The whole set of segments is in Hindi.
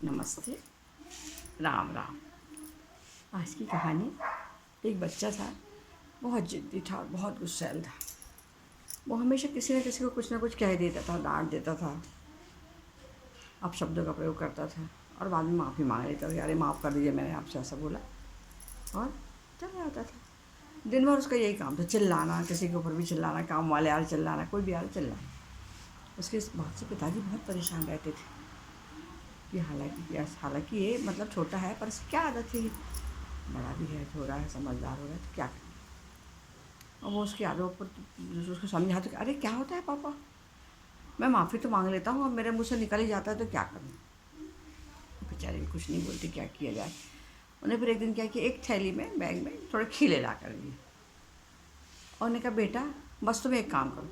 नमस्ते। राम राम। आज की कहानी, एक बच्चा था, बहुत ज़िद्दी था और बहुत गुस्सैल था। वो हमेशा किसी न किसी को कुछ ना कुछ कह देता था, डांट देता था, अपशब्दों का प्रयोग करता था और बाद में माफ़ी मांग लेता था, अरे माफ़ कर दीजिए, मैंने आपसे ऐसा बोला, और चला जाता था। दिन भर उसका यही काम था, चिल्लाना, किसी के ऊपर भी चिल्लाना, काम वाले आ रहे चिल्लाना, कोई भी आ रहा चिल्लाना। उसके बहुत से पिताजी बहुत परेशान रहते थे कि हालांकि ये मतलब छोटा है, पर इसकी क्या आदत है, बड़ा भी है, थोड़ा है, समझदार हो रहा है, तो क्या करें। और वो उसकी आदतों पर उसको समझाते कि अरे क्या होता है पापा, मैं माफ़ी तो मांग लेता हूँ, अब मेरे मुँह से निकल ही जाता है तो क्या करूँ। बेचारे भी कुछ नहीं बोलते, क्या किया जाए। उन्हें फिर एक दिन क्या किया, एक थैली में, बैग में थोड़े खीले ला कर दिए और उन्हें कहा, बेटा बस तुम एक काम करो,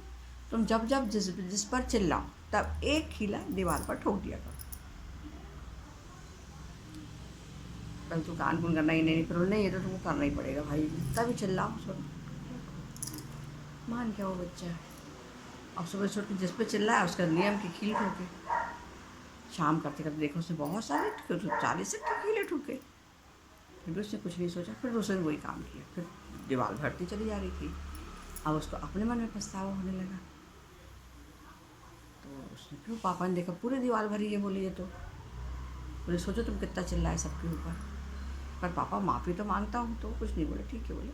तुम जब जब जिस पर चिल्लाओ तब एक खीला दीवार पर ठोक दिया करो। पहले तो कान कुन करना ही नहीं, फिर नहीं, ये तो तुमको करना ही पड़ेगा भाई, तभी चिल्लाओ। सुन, मान क्या वो बच्चा, अब सुबह छोड़ के जिस पे चिल्लाया उसका नियम की खील ठोके। शाम करते करते देखो उसने बहुत सारे 40 के कीले ठोके। फिर भी उसने कुछ नहीं सोचा, फिर दूसरे ने वही काम किया, फिर दीवार भरती चली जा रही थी। अब उसको अपने मन में पछतावा होने लगा, तो उसने फिर पापा ने देखा पूरी दीवार भरी है, बोली ये तो, बोले सोचो तुम कितना चिल्लाए सबके ऊपर। पर पापा माफ़ी तो मांगता हूँ, तो कुछ नहीं बोले, ठीक है बोले।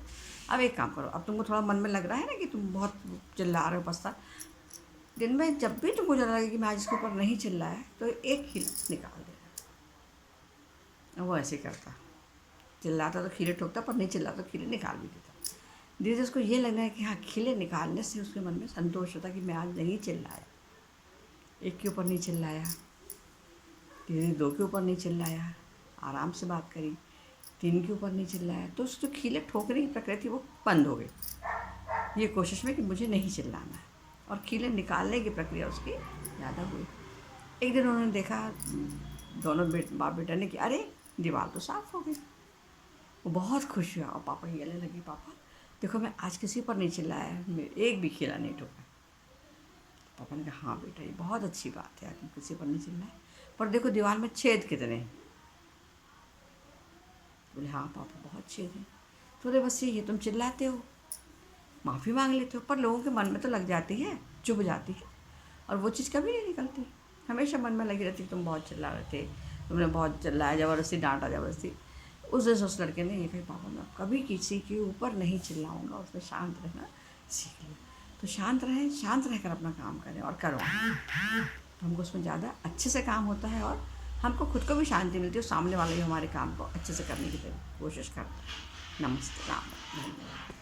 अब एक काम करो, अब तुमको थोड़ा मन में लग रहा है ना कि तुम बहुत चिल्ला रहे हो, पछता, दिन में जब भी तुमको ज़रा लगे कि मैं आज इसके ऊपर नहीं चिल्लाया तो एक खील निकाल देना। वो ऐसे करता, चिल्लाता तो खीले ठोकता, पर नहीं चिल्लाता तो खीले निकाल भी देता। धीरे धीरे उसको ये लगना है कि हाँ, खीले निकालने से उसके मन में संतोष होता कि मैं आज नहीं चिल्लाया, एक के ऊपर नहीं चिल्लाया, धीरे धीरे 2 के ऊपर नहीं चिल्लाया, आराम से बात करी, 3 के ऊपर नहीं चिल्लाया, तो उसकी जो खीले ठोकने की प्रक्रिया थी वो बंद हो गई, ये कोशिश में कि मुझे नहीं चिल्लाना है, और खीले निकालने की प्रक्रिया उसकी ज़्यादा हुई। एक दिन उन्होंने देखा, दोनों बाप बेटा ने, कि अरे दीवार तो साफ़ हो गई। वो बहुत खुश हुआ और पापा की कहने लगी, पापा देखो मैं आज किसी पर नहीं चिल्लाया, मैं एक भी खीला नहीं ठोका। पापा ने कहा, हाँ बेटा ये बहुत अच्छी बात है, तुम किसी पर नहीं चिल्लाए, पर देखो दीवार में छेद कितने हैं। बोले हाँ पापा बहुत छेद हैं। तो बोले बस ये तुम चिल्लाते हो, माफ़ी मांग लेते हो, पर लोगों के मन में तो लग जाती है, चुभ जाती है, और वो चीज़ कभी नहीं निकलती, हमेशा मन में लगी रहती कि तुम बहुत चिल्ला रहे थे, तुमने बहुत चिल्लाया, ज़बरदस्ती डांटा, ज़बरदस्ती। उस दिन उस लड़के ने ये कही, पापा मैं कभी किसी के ऊपर नहीं चिल्लाऊंगा, उसमें शांत रहना सीख लिया। तो शांत रहें, शांत रहकर अपना काम करें और करवाएं, तो हमको उसमें ज़्यादा अच्छे से काम होता है और हमको खुद को भी शांति मिलती है, और सामने वाले भी हमारे काम को अच्छे से करने की कोशिश करता है। नमस्ते, राम, धन्यवाद।